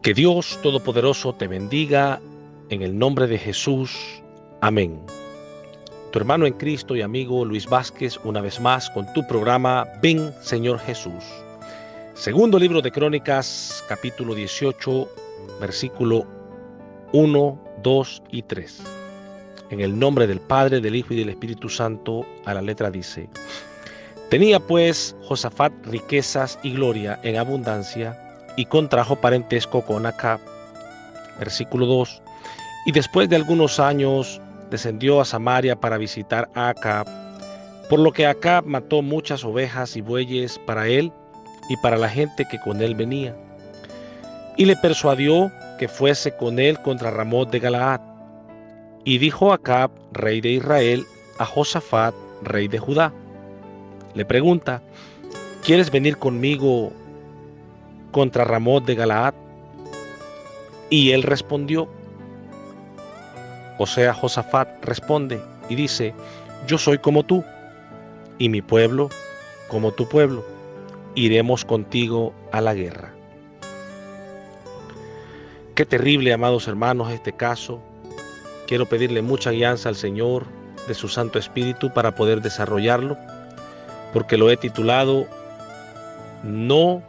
Que Dios Todopoderoso te bendiga en el nombre de Jesús. Amén. Tu hermano en Cristo y amigo Luis Vázquez, una vez más con tu programa Ven Señor Jesús. Segundo libro de Crónicas, capítulo 18, versículo 1, 2 y 3. En el nombre del Padre, del Hijo y del Espíritu Santo, a la letra dice: Tenía pues Josafat riquezas y gloria en abundancia, y contrajo parentesco con Acab. Versículo 2. Y después de algunos años descendió a Samaria para visitar a Acab, por lo que Acab mató muchas ovejas y bueyes para él y para la gente que con él venía. Y le persuadió que fuese con él contra Ramot de Galaad. Y dijo Acab, rey de Israel, a Josafat, rey de Judá. Le pregunta: ¿quieres venir conmigo contra Ramot de Galaad? Y él respondió, o sea, Josafat responde y dice: yo soy como tú, y mi pueblo como tu pueblo. Iremos contigo a la guerra. Qué terrible, amados hermanos, este caso. Quiero pedirle mucha guianza al Señor de su Santo Espíritu para poder desarrollarlo, porque lo he titulado No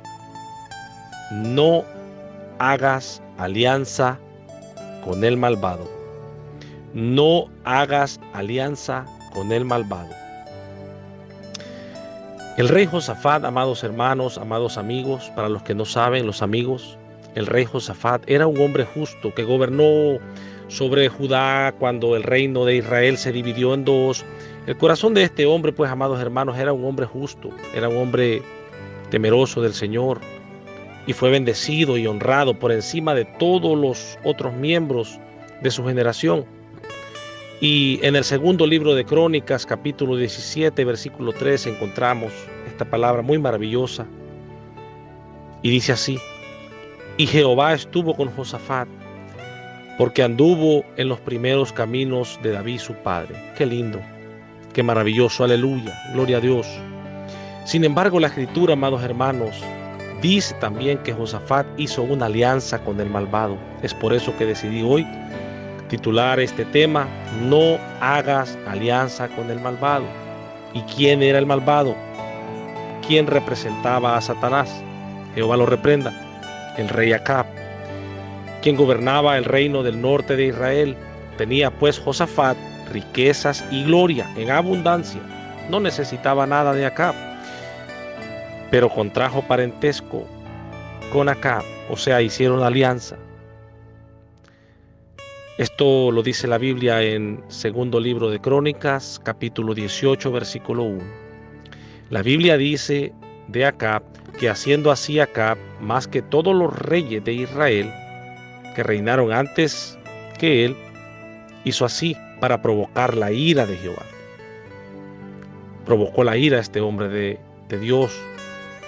hagas alianza con el malvado. No hagas alianza con el malvado. El rey Josafat, amados hermanos, amados amigos, para los que no saben, los amigos, el rey Josafat era un hombre justo que gobernó sobre Judá cuando el reino de Israel se dividió en dos. El corazón de este hombre, pues, amados hermanos, era un hombre justo, era un hombre temeroso del Señor, y fue bendecido y honrado por encima de todos los otros miembros de su generación. Y en el segundo libro de Crónicas, capítulo 17, versículo 3, encontramos esta palabra muy maravillosa. Y dice así: y Jehová estuvo con Josafat, porque anduvo en los primeros caminos de David su padre. Qué lindo, qué maravilloso, aleluya, gloria a Dios. Sin embargo, la Escritura, amados hermanos, dice también que Josafat hizo una alianza con el malvado. Es por eso que decidí hoy titular este tema: No hagas alianza con el malvado. ¿Y quién era el malvado? ¿Quién representaba a Satanás? Jehová lo reprenda. El rey Acab, quien gobernaba el reino del norte de Israel. Tenía pues Josafat riquezas y gloria en abundancia. No necesitaba nada de Acab, pero contrajo parentesco con Acab, o sea, hicieron alianza. Esto lo dice la Biblia en segundo libro de Crónicas, capítulo 18, versículo 1. La Biblia dice de Acab que haciendo así Acab, más que todos los reyes de Israel que reinaron antes que él, hizo así para provocar la ira de Jehová. Provocó la ira a este hombre de Dios,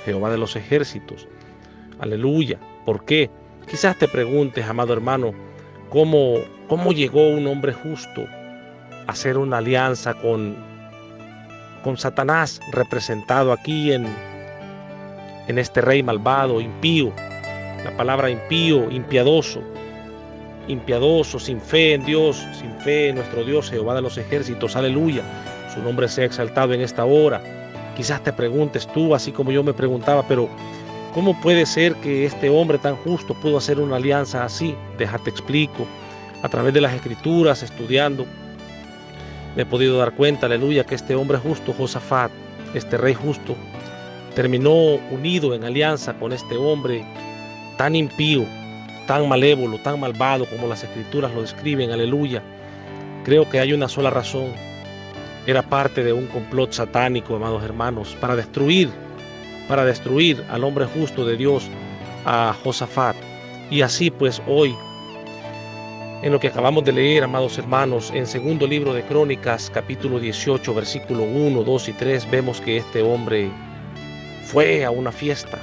Jehová de los ejércitos. Aleluya. ¿Por qué? Quizás te preguntes, amado hermano, ¿cómo llegó un hombre justo a hacer una alianza con Satanás, representado aquí en este rey malvado, impío? La palabra impío, impiadoso, sin fe en Dios, sin fe en nuestro Dios, Jehová de los ejércitos. Aleluya. Su nombre sea exaltado en esta hora. Quizás te preguntes tú, así como yo me preguntaba, pero ¿cómo puede ser que este hombre tan justo pudo hacer una alianza así? Déjate explico. A través de las Escrituras, estudiando, me he podido dar cuenta, aleluya, que este hombre justo, Josafat, este rey justo, terminó unido en alianza con este hombre tan impío, tan malévolo, tan malvado como las Escrituras lo describen, aleluya. Creo que hay una sola razón. Era parte de un complot satánico, amados hermanos, para destruir al hombre justo de Dios, a Josafat. Y así pues hoy, en lo que acabamos de leer, amados hermanos, en segundo libro de Crónicas, capítulo 18, versículo 1, 2 y 3, vemos que este hombre fue a una fiesta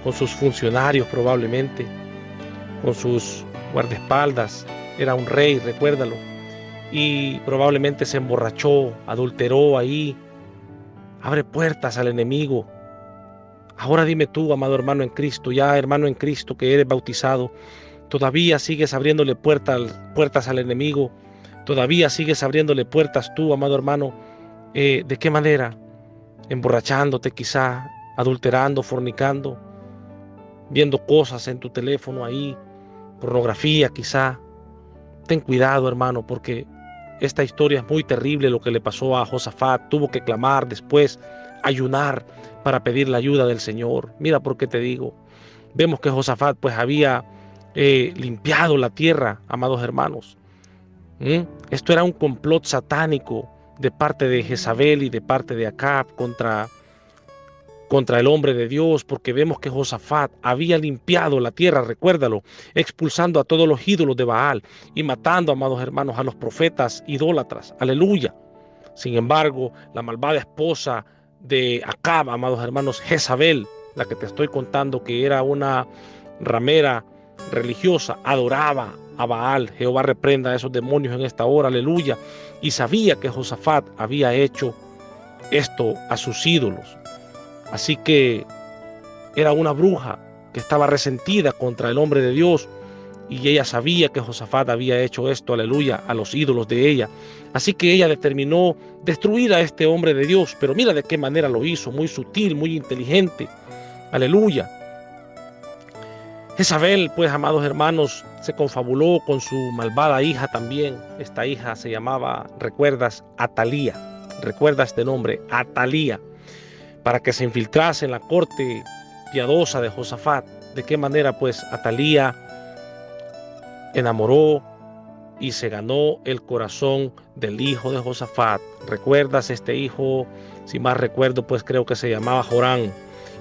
con sus funcionarios, probablemente con sus guardaespaldas. Era un rey, recuérdalo, y probablemente se emborrachó, adulteró ahí, abre puertas al enemigo, Ahora dime tú, amado hermano en Cristo, ya hermano en Cristo que eres bautizado, todavía sigues abriéndole puertas al enemigo, todavía sigues abriéndole puertas tú, amado hermano. ¿De qué manera? Emborrachándote quizá, adulterando, fornicando, viendo cosas en tu teléfono ahí, pornografía quizá. Ten cuidado, hermano, porque esta historia es muy terrible lo que le pasó a Josafat. Tuvo que clamar después, ayunar para pedir la ayuda del Señor. Mira por qué te digo. Vemos que Josafat pues había limpiado la tierra, amados hermanos. Esto era un complot satánico de parte de Jezabel y de parte de Acab contra el hombre de Dios, porque vemos que Josafat había limpiado la tierra, recuérdalo, expulsando a todos los ídolos de Baal y matando, amados hermanos, a los profetas idólatras. Aleluya. Sin embargo, la malvada esposa de Acab, amados hermanos, Jezabel, la que te estoy contando que era una ramera religiosa, adoraba a Baal. Jehová reprenda a esos demonios en esta hora, aleluya. Y sabía que Josafat había hecho esto a sus ídolos. Así que era una bruja que estaba resentida contra el hombre de Dios, y ella sabía que Josafat había hecho esto, aleluya, a los ídolos de ella. Así que ella determinó destruir a este hombre de Dios, pero mira de qué manera lo hizo, muy sutil, muy inteligente, aleluya. Jezabel, pues, amados hermanos, se confabuló con su malvada hija también. Esta hija se llamaba, ¿recuerdas? Atalía. Recuerda este nombre, Atalía, para que se infiltrase en la corte piadosa de Josafat. ¿De qué manera? Pues Atalía enamoró y se ganó el corazón del hijo de Josafat. ¿Recuerdas este hijo? Si más recuerdo, pues creo que se llamaba Jorán.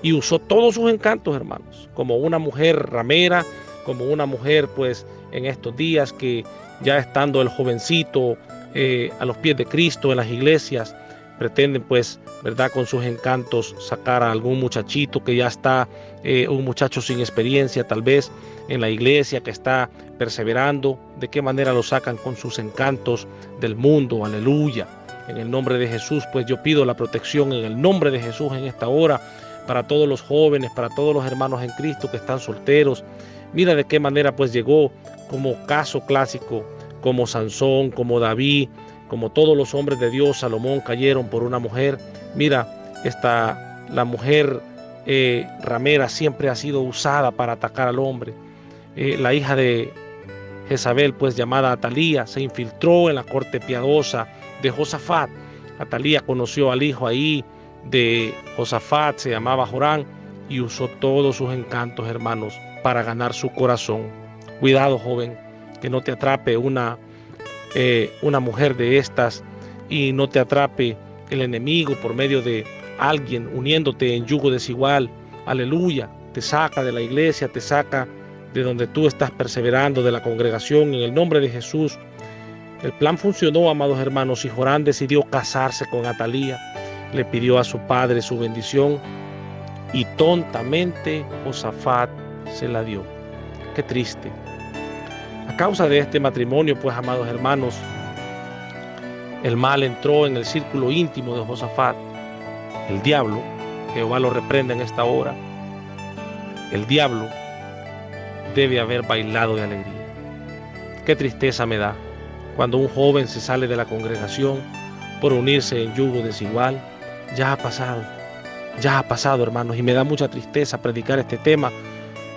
Y usó todos sus encantos, hermanos, como una mujer ramera, como una mujer, pues, en estos días que ya estando el jovencito a los pies de Cristo en las iglesias, pretenden, pues, ¿verdad?, con sus encantos sacar a algún muchachito que ya está, un muchacho sin experiencia, tal vez, en la iglesia, que está perseverando. ¿De qué manera lo sacan? Con sus encantos del mundo, aleluya. En el nombre de Jesús, pues yo pido la protección en el nombre de Jesús en esta hora, para todos los jóvenes, para todos los hermanos en Cristo que están solteros. Mira de qué manera pues llegó como caso clásico, como Sansón, como David, como todos los hombres de Dios, Salomón, cayeron por una mujer. Mira, la mujer ramera siempre ha sido usada para atacar al hombre. La hija de Jezabel, pues llamada Atalía, se infiltró en la corte piadosa de Josafat. Atalía conoció al hijo ahí de Josafat, se llamaba Jorán, y usó todos sus encantos, hermanos, para ganar su corazón. Cuidado, joven, que no te atrape una mujer de estas, y no te atrape el enemigo por medio de alguien uniéndote en yugo desigual. Aleluya. Te saca de la iglesia, te saca de donde tú estás perseverando, de la congregación, en el nombre de Jesús. El plan funcionó, amados hermanos, y Jorán decidió casarse con Atalía. Le pidió a su padre su bendición y tontamente Josafat se la dio. Qué triste. A causa de este matrimonio, pues, amados hermanos, el mal entró en el círculo íntimo de Josafat. El diablo, Jehová lo reprenda en esta hora, el diablo debe haber bailado de alegría. Qué tristeza me da cuando un joven se sale de la congregación por unirse en yugo desigual. Ya ha pasado, hermanos, y me da mucha tristeza predicar este tema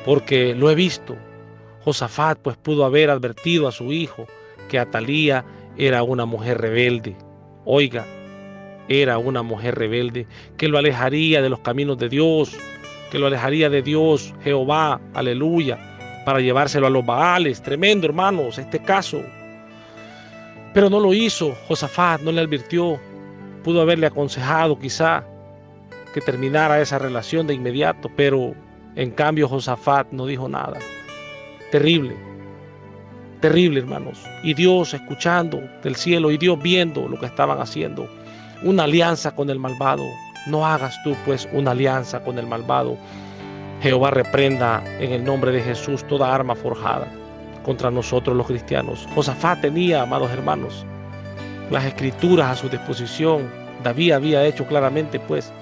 porque lo he visto. Josafat pues pudo haber advertido a su hijo que Atalía era una mujer rebelde. Oiga, era una mujer rebelde que lo alejaría de los caminos de Dios, que lo alejaría de Dios, Jehová, aleluya, para llevárselo a los Baales. Tremendo, hermanos, este caso. Pero no lo hizo. Josafat no le advirtió. Pudo haberle aconsejado quizá que terminara esa relación de inmediato, pero en cambio Josafat no dijo nada. Terrible, terrible, hermanos. Y Dios escuchando del cielo y Dios viendo lo que estaban haciendo. Una alianza con el malvado. No hagas tú pues una alianza con el malvado. Jehová reprenda en el nombre de Jesús toda arma forjada contra nosotros los cristianos. Josafat tenía, amados hermanos, las escrituras a su disposición. David había hecho claramente pues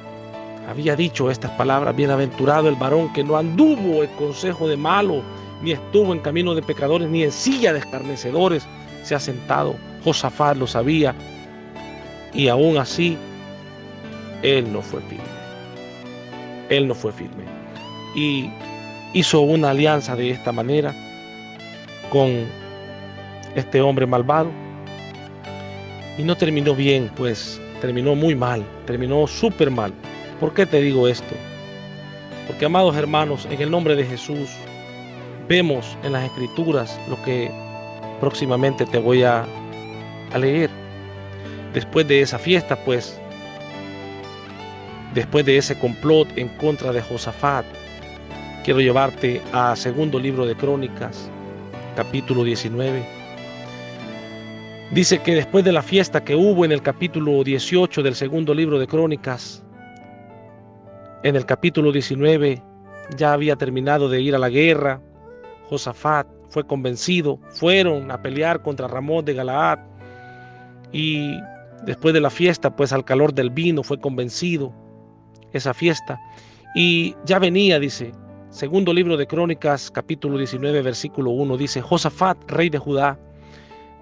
había dicho estas palabras: bienaventurado el varón que no anduvo en consejo de malo, ni estuvo en camino de pecadores, ni en silla de escarnecedores se ha sentado. Josafat lo sabía, y aún así él no fue firme. Él no fue firme y hizo una alianza de esta manera con este hombre malvado, y no terminó bien, pues terminó muy mal, terminó súper mal. ¿Por qué te digo esto? Porque, amados hermanos, en el nombre de Jesús, vemos en las Escrituras lo que próximamente te voy a leer. Después de esa fiesta, pues, después de ese complot en contra de Josafat, quiero llevarte a segundo libro de Crónicas, capítulo 19. Dice que después de la fiesta que hubo en el capítulo 18 del segundo libro de Crónicas, en el capítulo 19 ya había terminado de ir a la guerra. Josafat fue convencido, fueron a pelear contra Ramón de Galaad, y después de la fiesta, pues al calor del vino, fue convencido esa fiesta. Y ya venía, dice, segundo libro de Crónicas, capítulo 19, versículo 1, dice: Josafat, rey de Judá,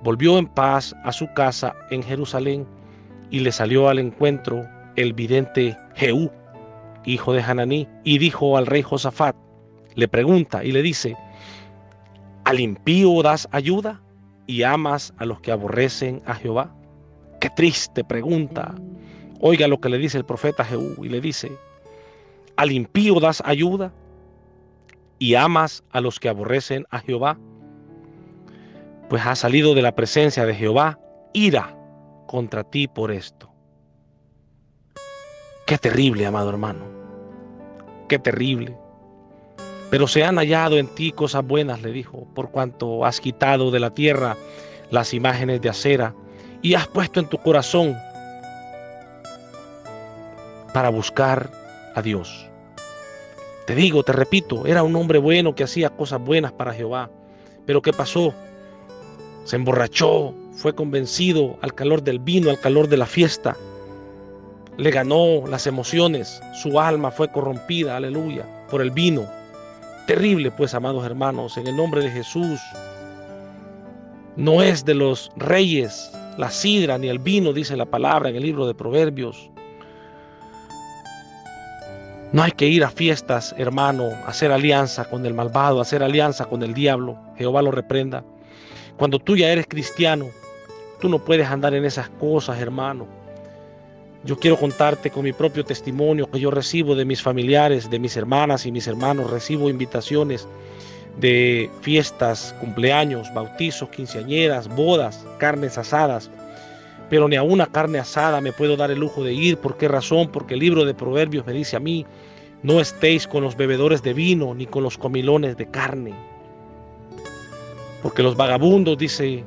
volvió en paz a su casa en Jerusalén, y le salió al encuentro el vidente Jehú, hijo de Hananí, y dijo al rey Josafat, le pregunta y le dice: ¿al impío das ayuda y amas a los que aborrecen a Jehová? Qué triste pregunta. Oiga lo que le dice el profeta Jehú, y le dice: ¿al impío das ayuda y amas a los que aborrecen a Jehová? Pues ha salido de la presencia de Jehová ira contra ti por esto. Qué terrible, amado hermano, qué terrible. Pero se han hallado en ti cosas buenas, le dijo, por cuanto has quitado de la tierra las imágenes de acera y has puesto en tu corazón para buscar a Dios. Te digo, te repito, era un hombre bueno que hacía cosas buenas para Jehová. Pero ¿qué pasó? Se emborrachó, fue convencido al calor del vino, al calor de la fiesta. Le ganó las emociones, su alma fue corrompida, aleluya, por el vino. Terrible, pues, amados hermanos, en el nombre de Jesús. No es de los reyes la sidra ni el vino, dice la palabra en el libro de Proverbios. No hay que ir a fiestas, hermano, a hacer alianza con el malvado, a hacer alianza con el diablo. Jehová lo reprenda. Cuando tú ya eres cristiano, tú no puedes andar en esas cosas, hermano. Yo quiero contarte con mi propio testimonio que yo recibo de mis familiares, de mis hermanas y mis hermanos. Recibo invitaciones de fiestas, cumpleaños, bautizos, quinceañeras, bodas, carnes asadas. Pero ni a una carne asada me puedo dar el lujo de ir. ¿Por qué razón? Porque el libro de Proverbios me dice a mí: no estéis con los bebedores de vino ni con los comilones de carne. Porque los vagabundos, dice,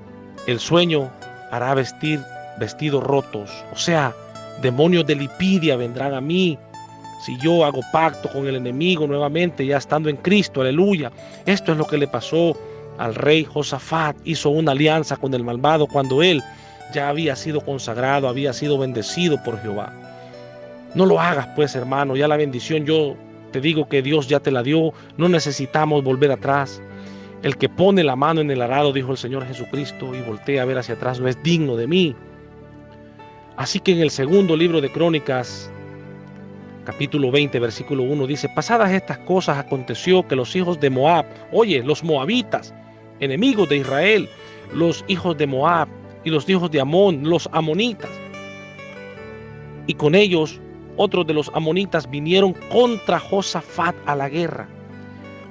el sueño hará vestir vestidos rotos. O sea, demonios de lipidia vendrán a mí si yo hago pacto con el enemigo nuevamente, ya estando en Cristo, aleluya. Esto es lo que le pasó al rey Josafat. Hizo una alianza con el malvado cuando él ya había sido consagrado, había sido bendecido por Jehová. No lo hagas, pues, hermano. Ya la bendición, yo te digo que Dios ya te la dio. No necesitamos volver atrás. El que pone la mano en el arado, dijo el Señor Jesucristo, y voltea a ver hacia atrás, no es digno de mí. Así que en el segundo libro de Crónicas, capítulo 20, versículo 1, dice: pasadas estas cosas aconteció que los hijos de Moab, oye, los moabitas, enemigos de Israel, los hijos de Moab y los hijos de Amón, los amonitas, y con ellos otros de los amonitas vinieron contra Josafat a la guerra.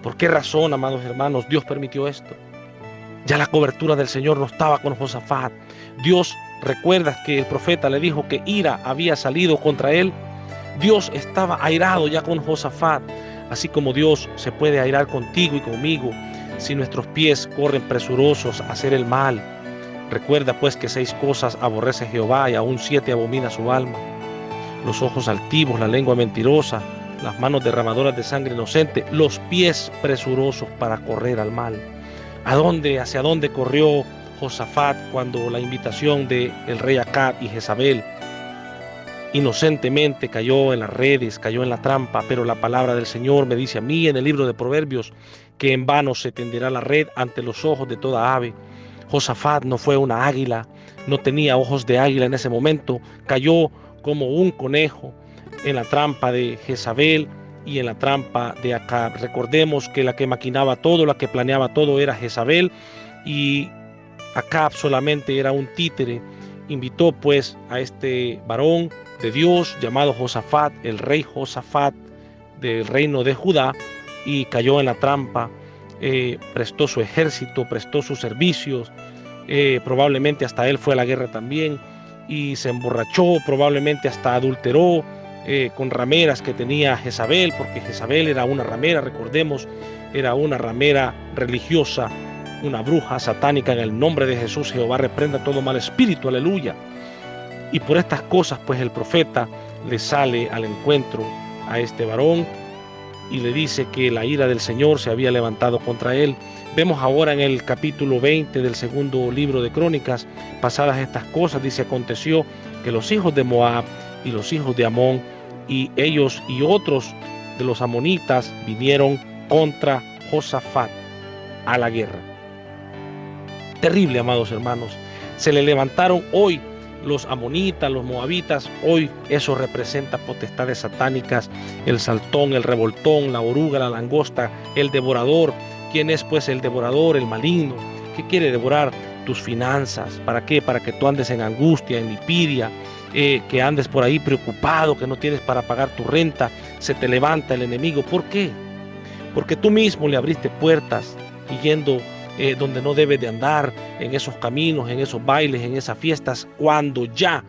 ¿Por qué razón, amados hermanos, Dios permitió esto? Ya la cobertura del Señor no estaba con Josafat. Dios, recuerdas que el profeta le dijo que ira había salido contra él. Dios estaba airado ya con Josafat, así como Dios se puede airar contigo y conmigo si nuestros pies corren presurosos a hacer el mal. Recuerda pues que 6 cosas aborrece Jehová y aún 7 abomina su alma: los ojos altivos, la lengua mentirosa, las manos derramadoras de sangre inocente, los pies presurosos para correr al mal. ¿Hacia dónde corrió Josafat cuando la invitación del rey Acab y Jezabel inocentemente cayó en las redes, cayó en la trampa, pero la palabra del Señor me dice a mí en el libro de Proverbios que en vano se tenderá la red ante los ojos de toda ave. Josafat no fue una águila, no tenía ojos de águila en ese momento, cayó como un conejo en la trampa de Jezabel y en la trampa de Acab. Recordemos que la que maquinaba todo, la que planeaba todo era Jezabel, y Acab solamente era un títere. Invitó pues a este varón de Dios llamado Josafat, el rey Josafat del reino de Judá, y cayó en la trampa. Prestó su ejército, prestó sus servicios, probablemente hasta él fue a la guerra también, y se emborrachó, probablemente hasta adulteró con rameras que tenía Jezabel, porque Jezabel era una ramera, recordemos, era una ramera religiosa, una bruja satánica. En el nombre de Jesús, Jehová reprenda todo mal espíritu, aleluya. Y por estas cosas, pues el profeta le sale al encuentro a este varón y le dice que la ira del Señor se había levantado contra él. Vemos ahora en el capítulo 20 del segundo libro de Crónicas, pasadas estas cosas, dice: aconteció que los hijos de Moab y los hijos de Amón y ellos y otros de los amonitas vinieron contra Josafat a la guerra. Terrible, amados hermanos. Se le levantaron hoy los amonitas, los moabitas. Hoy eso representa potestades satánicas: el saltón, el revoltón, la oruga, la langosta, el devorador. ¿Quién es pues el devorador? El maligno, que quiere devorar tus finanzas. ¿Para qué? Para que tú andes en angustia, en lipidia, que andes por ahí preocupado, que no tienes para pagar tu renta. Se te levanta el enemigo. ¿Por qué? Porque tú mismo le abriste puertas yendo donde no debe de andar, en esos caminos, en esos bailes, en esas fiestas, cuando ya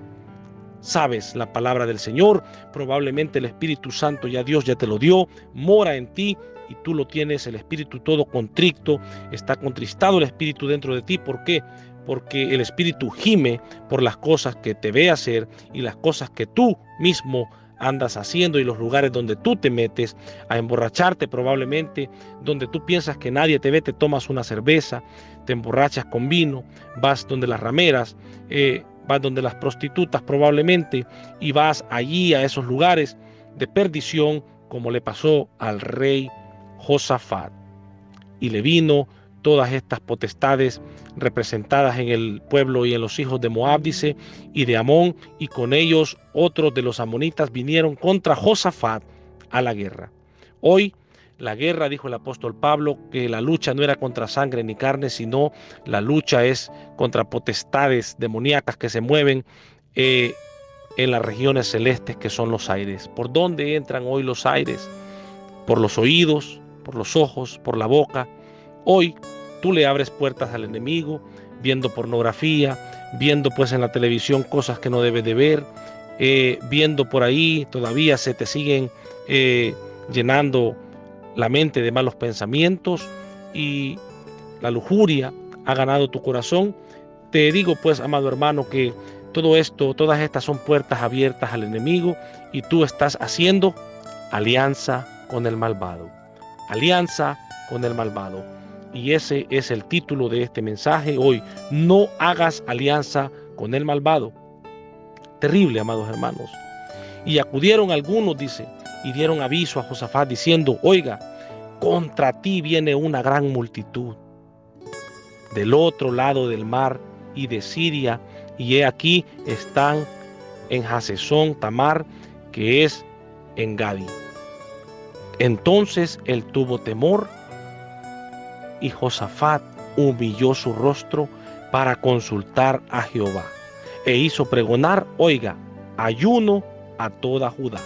sabes la palabra del Señor. Probablemente el Espíritu Santo Dios ya te lo dio, mora en ti y tú lo tienes, el Espíritu todo contrito, está contristado el Espíritu dentro de ti. ¿Por qué? Porque el Espíritu gime por las cosas que te ve hacer y las cosas que tú mismo andas haciendo, y los lugares donde tú te metes a emborracharte, probablemente donde tú piensas que nadie te ve, te tomas una cerveza, te emborrachas con vino, vas donde las rameras, vas donde las prostitutas probablemente, y vas allí a esos lugares de perdición, como le pasó al rey Josafat. Y le vino todas estas potestades representadas en el pueblo y en los hijos de Moab, dice, y de Amón, y con ellos otros de los amonitas vinieron contra Josafat a la guerra. Hoy la guerra, dijo el apóstol Pablo, que la lucha no era contra sangre ni carne, sino la lucha es contra potestades demoníacas que se mueven en las regiones celestes, que son los aires. ¿Por dónde entran hoy los aires? Por los oídos, por los ojos, por la boca. Hoy tú le abres puertas al enemigo, viendo pornografía, viendo pues en la televisión cosas que no debes de ver, viendo por ahí, todavía se te siguen llenando la mente de malos pensamientos, y la lujuria ha ganado tu corazón. Te digo pues, amado hermano, que todo esto, todas estas son puertas abiertas al enemigo, y tú estás haciendo alianza con el malvado. Alianza con el malvado. Y ese es el título de este mensaje hoy: no hagas alianza con el malvado. Terrible, amados hermanos. Y acudieron algunos, dice, y dieron aviso a Josafat diciendo: oiga, contra ti viene una gran multitud del otro lado del mar y de Siria, y he aquí están en Hasezón Tamar, que es en Gadi. Entonces él tuvo temor, y Josafat humilló su rostro para consultar a Jehová, e hizo pregonar, oiga, ayuno a toda Judá.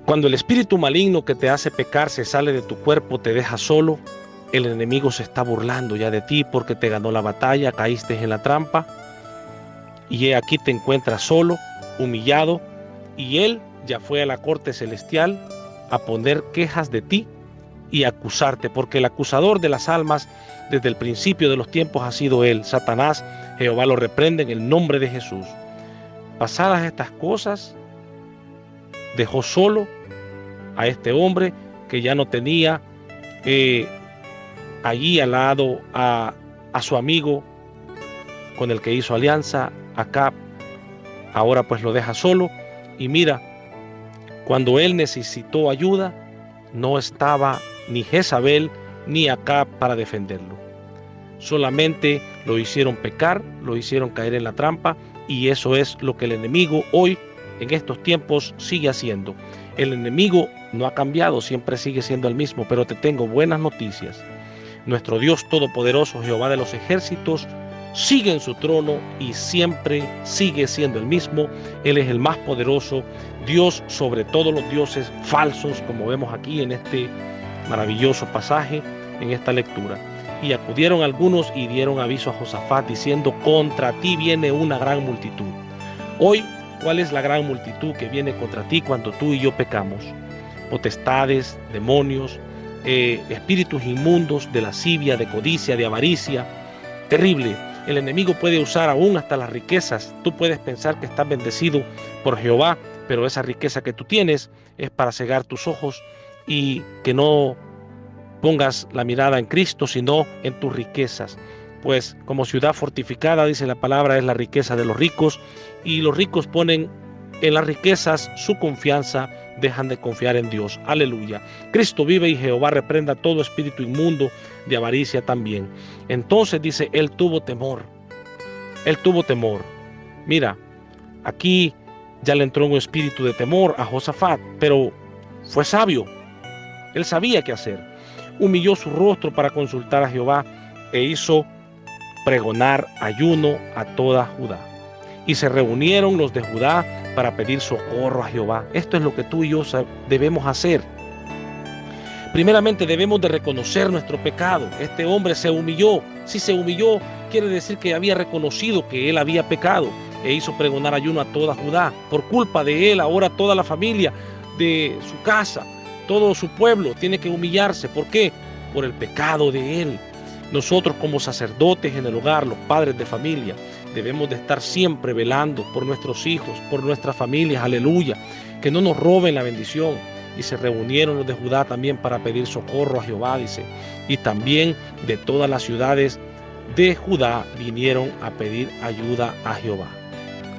Cuando el espíritu maligno que te hace pecar se sale de tu cuerpo, te deja solo, el enemigo se está burlando ya de ti porque te ganó la batalla, caíste en la trampa, y he aquí te encuentras solo, humillado, y él ya fue a la corte celestial a poner quejas de ti y acusarte, porque el acusador de las almas desde el principio de los tiempos ha sido él, Satanás. Jehová lo reprende en el nombre de Jesús. Pasadas estas cosas, dejó solo a este hombre que ya no tenía allí al lado a su amigo con el que hizo alianza, Acab, Ahora pues lo deja solo y mira, cuando él necesitó ayuda, no estaba ni Jezabel ni Acab para defenderlo. Solamente lo hicieron pecar, lo hicieron caer en la trampa, y eso es lo que el enemigo hoy, en estos tiempos, sigue haciendo. El enemigo no ha cambiado, siempre sigue siendo el mismo, pero te tengo buenas noticias. Nuestro Dios Todopoderoso, Jehová de los ejércitos, sigue en su trono y siempre sigue siendo el mismo. Él es el más poderoso, Dios sobre todos los dioses falsos, como vemos aquí en este maravilloso pasaje, en esta lectura. Y acudieron algunos y dieron aviso a Josafat, diciendo: contra ti viene una gran multitud. Hoy, ¿cuál es la gran multitud que viene contra ti cuando tú y yo pecamos? Potestades, demonios, espíritus inmundos de lascivia, de codicia, de avaricia. Terrible. El enemigo puede usar aún hasta las riquezas. Tú puedes pensar que estás bendecido por Jehová, pero esa riqueza que tú tienes es para cegar tus ojos y que no pongas la mirada en Cristo, sino en tus riquezas. Pues como ciudad fortificada, dice la palabra, es la riqueza de los ricos, y los ricos ponen en las riquezas su confianza, dejan de confiar en Dios. Aleluya. Cristo vive y Jehová reprenda todo espíritu inmundo de avaricia también. Entonces dice, él tuvo temor. Él tuvo temor. Mira, aquí ya le entró un espíritu de temor a Josafat, pero fue sabio. Él sabía qué hacer. Humilló su rostro para consultar a Jehová e hizo pregonar ayuno a toda Judá. Y se reunieron los de Judá para pedir socorro a Jehová. Esto es lo que tú y yo debemos hacer. Primeramente debemos de reconocer nuestro pecado. Este hombre se humilló. Si se humilló, quiere decir que había reconocido que él había pecado e hizo pregonar ayuno a toda Judá. Por culpa de él, ahora toda la familia de su casa, todo su pueblo tiene que humillarse. ¿Por qué? Por el pecado de él. Nosotros como sacerdotes en el hogar, los padres de familia, debemos de estar siempre velando por nuestros hijos, por nuestras familias, aleluya, que no nos roben la bendición. Y se reunieron los de Judá también para pedir socorro a Jehová, dice. Y también de todas las ciudades de Judá vinieron a pedir ayuda a Jehová.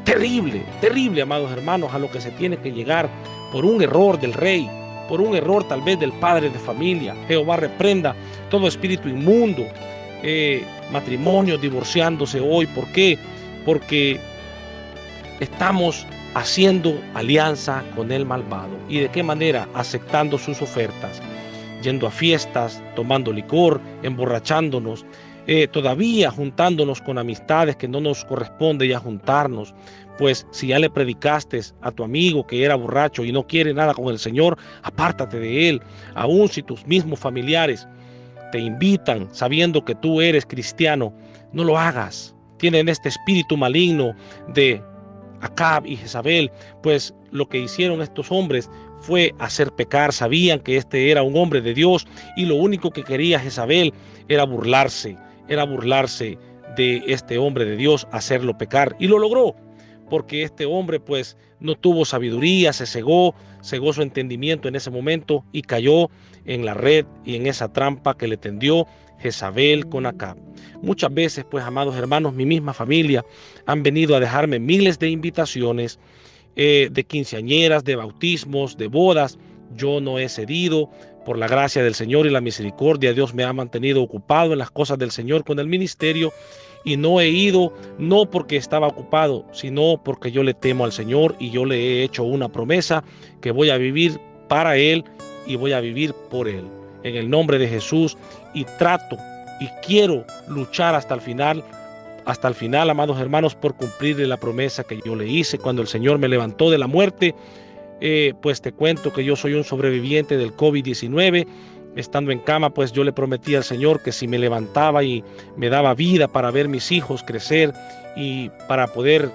Terrible, terrible, amados hermanos, a lo que se tiene que llegar por un error del rey, por un error tal vez del padre de familia. Jehová reprenda todo espíritu inmundo, matrimonios divorciándose hoy. ¿Por qué? Porque estamos haciendo alianza con el malvado. ¿Y de qué manera? Aceptando sus ofertas, yendo a fiestas, tomando licor, emborrachándonos, todavía juntándonos con amistades que no nos corresponde ya juntarnos. Pues si ya le predicaste a tu amigo que era borracho y no quiere nada con el Señor, apártate de él. Aún si tus mismos familiares te invitan sabiendo que tú eres cristiano, no lo hagas. Tienen este espíritu maligno de Acab y Jezabel, pues lo que hicieron estos hombres fue hacer pecar. Sabían que este era un hombre de Dios y lo único que quería Jezabel era burlarse de este hombre de Dios, hacerlo pecar, y lo logró, porque este hombre pues no tuvo sabiduría, se cegó su entendimiento en ese momento y cayó en la red y en esa trampa que le tendió Jezabel con Acab. Muchas veces, pues, amados hermanos, mi misma familia han venido a dejarme miles de invitaciones de quinceañeras, de bautismos, de bodas. Yo no he cedido. Por la gracia del Señor y la misericordia, Dios me ha mantenido ocupado en las cosas del Señor con el ministerio, y no he ido, no porque estaba ocupado, sino porque yo le temo al Señor y yo le he hecho una promesa que voy a vivir para Él y voy a vivir por Él. En el nombre de Jesús, y trato y quiero luchar hasta el final, amados hermanos, por cumplirle la promesa que yo le hice cuando el Señor me levantó de la muerte. Pues te cuento que yo soy un sobreviviente del COVID-19. Estando en cama, pues yo le prometí al Señor que si me levantaba y me daba vida para ver mis hijos crecer y para poder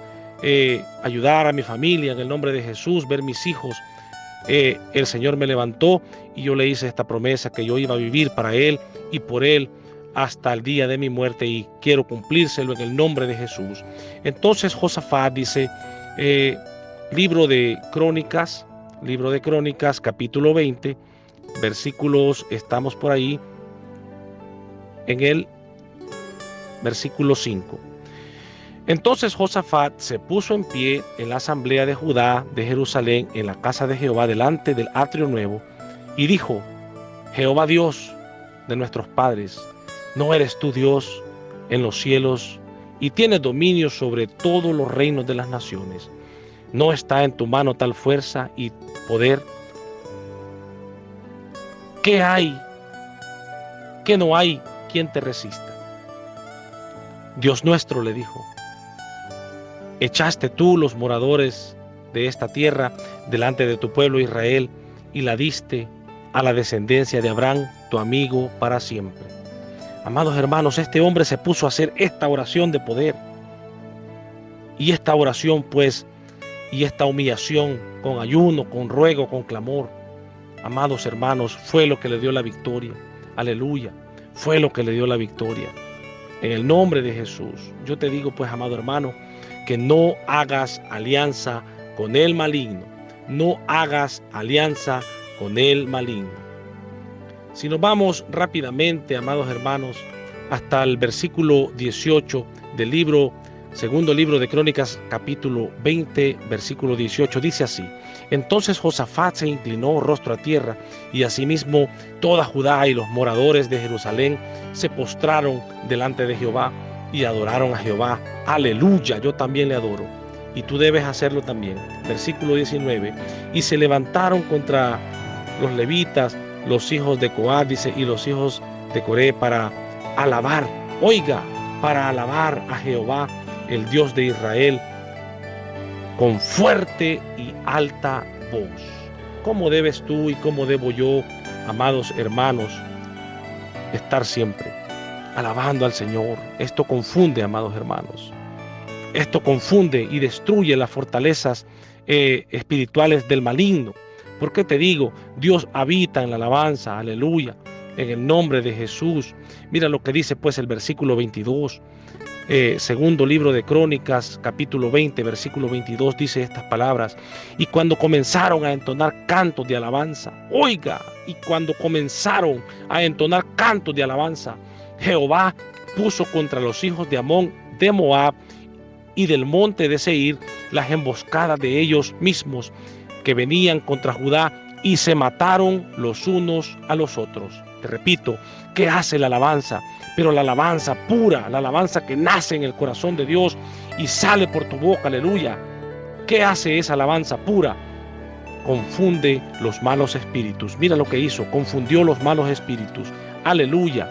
ayudar a mi familia en el nombre de Jesús, ver mis hijos, el Señor me levantó y yo le hice esta promesa que yo iba a vivir para Él y por Él hasta el día de mi muerte, y quiero cumplírselo en el nombre de Jesús. Entonces Josafat dice, Libro de Crónicas, capítulo 20, versículos, estamos por ahí en el versículo 5. Entonces Josafat se puso en pie en la asamblea de Judá de Jerusalén, en la casa de Jehová, delante del atrio nuevo, y dijo: Jehová Dios de nuestros padres, ¿no eres tú Dios en los cielos y tienes dominio sobre todos los reinos de las naciones? ¿No está en tu mano tal fuerza y poder? ¿Qué hay? ¿Qué no hay quien te resista? Dios nuestro, le dijo, echaste tú los moradores de esta tierra delante de tu pueblo Israel y la diste a la descendencia de Abraham, tu amigo, para siempre. Amados hermanos, este hombre se puso a hacer esta oración de poder. Y esta oración, pues, y esta humillación con ayuno, con ruego, con clamor, amados hermanos, fue lo que le dio la victoria. Aleluya, fue lo que le dio la victoria. En el nombre de Jesús, yo te digo, pues, amado hermano, que no hagas alianza con el maligno. No hagas alianza con el maligno. Si nos vamos rápidamente, amados hermanos, hasta el versículo 18 del segundo libro de Crónicas, capítulo 20, versículo 18, dice así: Entonces Josafat se inclinó rostro a tierra, y asimismo toda Judá y los moradores de Jerusalén se postraron delante de Jehová y adoraron a Jehová. Aleluya, yo también le adoro, y tú debes hacerlo también. Versículo 19, y se levantaron contra los levitas, los hijos de Coat, dice, y los hijos de Coré, para alabar, oiga, para alabar a Jehová, el Dios de Israel, con fuerte y alta voz. ¿Cómo debes tú y cómo debo yo, amados hermanos, estar siempre alabando al Señor? Esto confunde, amados hermanos. Esto confunde y destruye las fortalezas espirituales del maligno. ¿Por qué te digo? Dios habita en la alabanza, aleluya, en el nombre de Jesús. Mira lo que dice pues el versículo 22. Segundo libro de Crónicas, capítulo 20, versículo 22, dice estas palabras: y cuando comenzaron a entonar cantos de alabanza, oiga, y cuando comenzaron a entonar cantos de alabanza, Jehová puso contra los hijos de Amón, de Moab y del monte de Seir las emboscadas de ellos mismos que venían contra Judá, y se mataron los unos a los otros. Te repito, ¿qué hace la alabanza? Pero la alabanza pura, la alabanza que nace en el corazón de Dios y sale por tu boca, aleluya. ¿Qué hace esa alabanza pura? Confunde los malos espíritus. Mira lo que hizo, confundió los malos espíritus. Aleluya.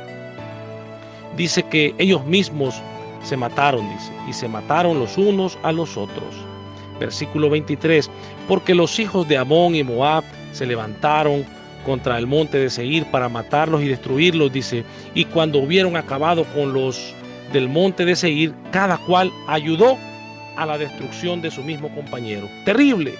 Dice que ellos mismos se mataron, dice, y se mataron los unos a los otros. Versículo 23, porque los hijos de Amón y Moab se levantaron contra el monte de Seir para matarlos y destruirlos, dice, y cuando hubieron acabado con los del monte de Seir, cada cual ayudó a la destrucción de su mismo compañero. Terrible.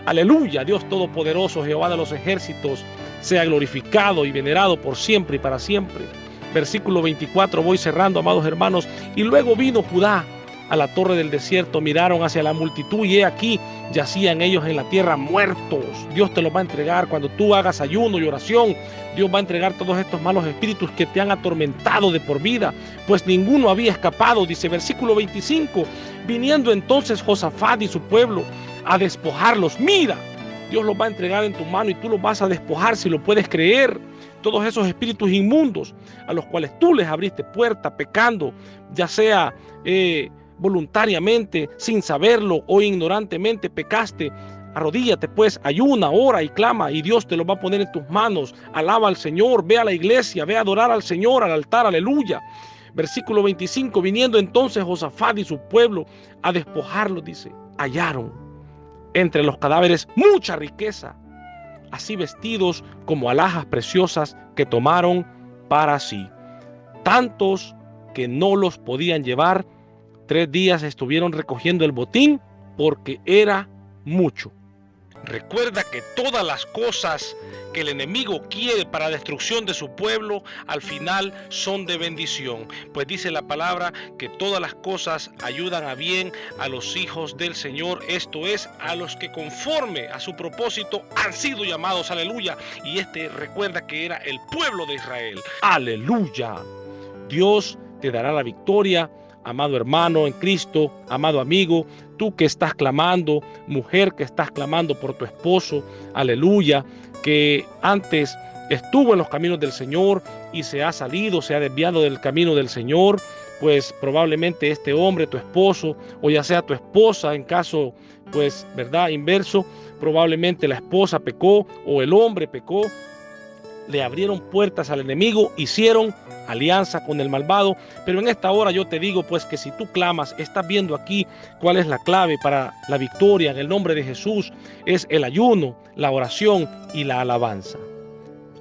Aleluya, Dios Todopoderoso, Jehová de los ejércitos, sea glorificado y venerado por siempre y para siempre. Versículo 24, voy cerrando, amados hermanos, y luego vino Judá a la torre del desierto, miraron hacia la multitud y he aquí yacían ellos en la tierra muertos. Dios te los va a entregar cuando tú hagas ayuno y oración. Dios va a entregar todos estos malos espíritus que te han atormentado de por vida, pues ninguno había escapado, dice versículo 25, viniendo entonces Josafat y su pueblo a despojarlos. Mira, Dios los va a entregar en tu mano y tú los vas a despojar, si lo puedes creer. Todos esos espíritus inmundos a los cuales tú les abriste puerta pecando, ya sea voluntariamente, sin saberlo o ignorantemente pecaste, arrodíllate pues, ayuna, ora y clama y Dios te lo va a poner en tus manos. Alaba al Señor, ve a la iglesia, ve a adorar al Señor, al altar, aleluya. Versículo 25, viniendo entonces Josafat y su pueblo a despojarlos, dice, hallaron entre los cadáveres mucha riqueza, así vestidos como alhajas preciosas que tomaron para sí, tantos que no los podían llevar. 3 días estuvieron recogiendo el botín porque era mucho. Recuerda que todas las cosas que el enemigo quiere para destrucción de su pueblo, al final son de bendición. Pues dice la palabra que todas las cosas ayudan a bien a los hijos del Señor, esto es, a los que conforme a su propósito han sido llamados, aleluya. Y recuerda que era el pueblo de Israel, aleluya. Dios te dará la victoria amado hermano en Cristo, amado amigo, tú que estás clamando, mujer que estás clamando por tu esposo, aleluya, que antes estuvo en los caminos del Señor y se ha salido, se ha desviado del camino del Señor, pues probablemente este hombre, tu esposo, o ya sea tu esposa, en caso, pues, ¿verdad?, inverso, probablemente la esposa pecó o el hombre pecó, le abrieron puertas al enemigo, hicieron alianza con el malvado. Pero en esta hora yo te digo pues que si tú clamas, estás viendo aquí cuál es la clave para la victoria en el nombre de Jesús. Es el ayuno, la oración y la alabanza.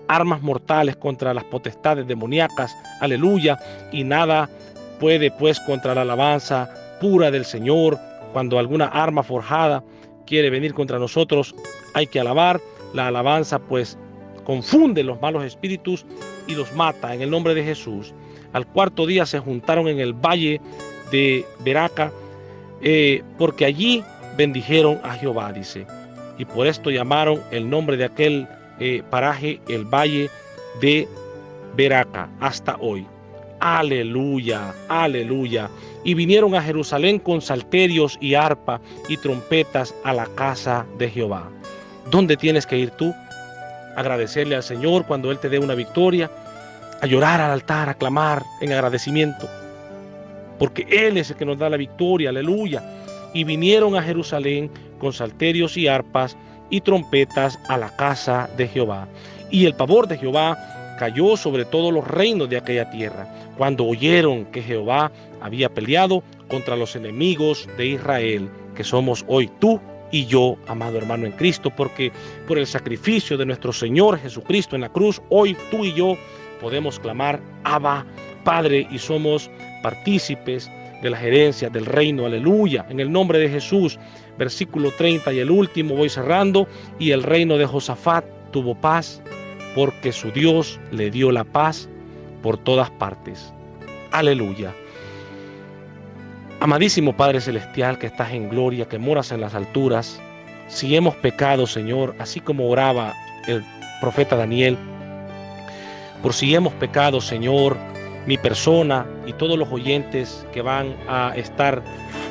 Armas mortales contra las potestades demoníacas, aleluya, y nada puede pues contra la alabanza pura del Señor. Cuando alguna arma forjada quiere venir contra nosotros, hay que alabar. La alabanza pues confunde los malos espíritus y los mata en el nombre de Jesús. Al cuarto día se juntaron en el valle de Beraca, porque allí bendijeron a Jehová, dice, y por esto llamaron el nombre de aquel paraje el valle de Beraca hasta hoy. Aleluya, aleluya. Y vinieron a Jerusalén con salterios y arpa y trompetas a la casa de Jehová. ¿Dónde tienes que ir tú? Agradecerle al Señor cuando Él te dé una victoria, a llorar al altar, a clamar en agradecimiento, porque Él es el que nos da la victoria, aleluya. Y vinieron a Jerusalén con salterios y arpas y trompetas a la casa de Jehová. Y el pavor de Jehová cayó sobre todos los reinos de aquella tierra, cuando oyeron que Jehová había peleado contra los enemigos de Israel, que somos hoy tú y yo, amado hermano en Cristo, porque por el sacrificio de nuestro Señor Jesucristo en la cruz, hoy tú y yo podemos clamar Abba, Padre, y somos partícipes de las herencias del reino, aleluya, en el nombre de Jesús. Versículo 30 y el último, voy cerrando. Y el reino de Josafat tuvo paz, porque su Dios le dio la paz por todas partes. Aleluya. Amadísimo Padre Celestial, que estás en gloria, que moras en las alturas, si hemos pecado, Señor, así como oraba el profeta Daniel, por si hemos pecado, Señor, mi persona y todos los oyentes que van a estar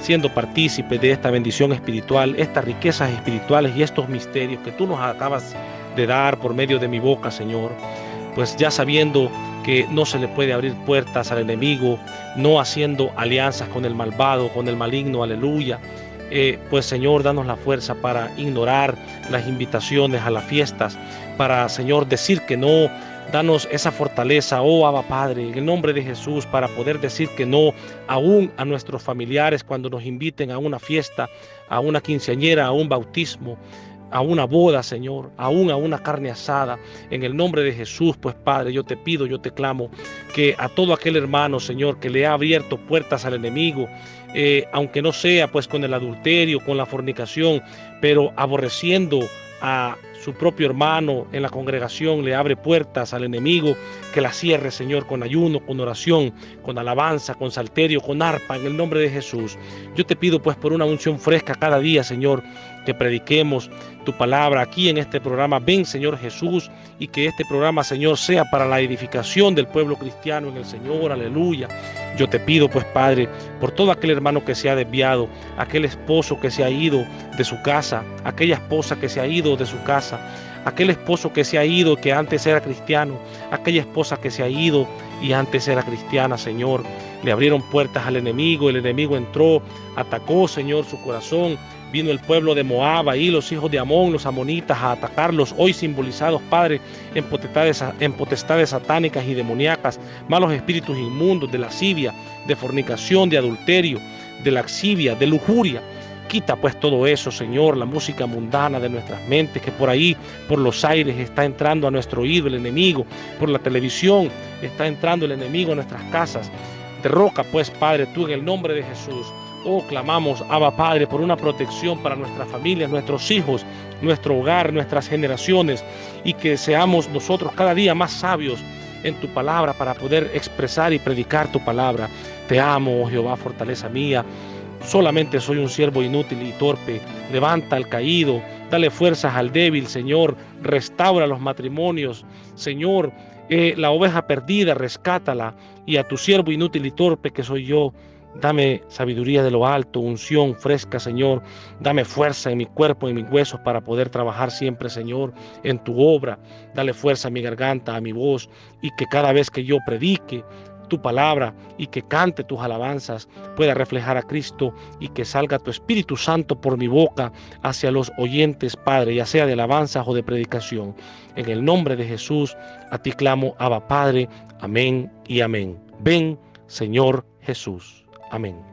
siendo partícipes de esta bendición espiritual, estas riquezas espirituales y estos misterios que tú nos acabas de dar por medio de mi boca, Señor, pues ya sabiendo que no se le puede abrir puertas al enemigo, no haciendo alianzas con el malvado, con el maligno, aleluya. Pues Señor, danos la fuerza para ignorar las invitaciones a las fiestas, para Señor decir que no. Danos esa fortaleza, oh Abba Padre, en el nombre de Jesús, para poder decir que no aún a nuestros familiares cuando nos inviten a una fiesta, a una quinceañera, a un bautismo, a una boda, Señor, aún a una carne asada. En el nombre de Jesús, pues Padre, yo te pido, yo te clamo que a todo aquel hermano, Señor, que le ha abierto puertas al enemigo, aunque no sea pues con el adulterio, con la fornicación, pero aborreciendo a su propio hermano en la congregación, le abre puertas al enemigo, que la cierre, Señor, con ayuno, con oración, con alabanza, con salterio, con arpa, en el nombre de Jesús. Yo te pido pues por una unción fresca cada día, Señor, que prediquemos tu palabra aquí en este programa. Ven, Señor Jesús, y que este programa, Señor, sea para la edificación del pueblo cristiano en el Señor, aleluya. Yo te pido pues, Padre, por todo aquel hermano que se ha desviado, aquel esposo que se ha ido de su casa, aquella esposa que se ha ido de su casa, aquel esposo que se ha ido que antes era cristiano, aquella esposa que se ha ido y antes era cristiana, Señor. Le abrieron puertas al enemigo, el enemigo entró, atacó, Señor, su corazón. Vino el pueblo de Moab, ahí los hijos de Amón, los amonitas, a atacarlos, hoy simbolizados, Padre, en potestades satánicas y demoníacas, malos espíritus inmundos, de lascivia, de fornicación, de adulterio, de laxivia, de lujuria. Quita pues todo eso, Señor, la música mundana de nuestras mentes, que por ahí, por los aires, está entrando a nuestro oído el enemigo, por la televisión está entrando el enemigo a nuestras casas. Derroca pues, Padre, tú en el nombre de Jesús. Oh, clamamos, Abba Padre, por una protección para nuestras familias, nuestros hijos, nuestro hogar, nuestras generaciones, y que seamos nosotros cada día más sabios en tu palabra para poder expresar y predicar tu palabra. Te amo, oh Jehová, fortaleza mía. Solamente soy un siervo inútil y torpe. Levanta al caído, dale fuerzas al débil, Señor. Restaura los matrimonios, Señor. La oveja perdida, rescátala. Y a tu siervo inútil y torpe que soy yo, Dame sabiduría de lo alto, unción fresca, Señor. Dame fuerza en mi cuerpo, en mis huesos para poder trabajar siempre, Señor, en tu obra. Dale fuerza a mi garganta, a mi voz, y que cada vez que yo predique tu palabra y que cante tus alabanzas pueda reflejar a Cristo y que salga tu Espíritu Santo por mi boca hacia los oyentes, Padre, ya sea de alabanzas o de predicación. En el nombre de Jesús, a ti clamo, Abba Padre. Amén y amén. Ven, Señor Jesús. Amén.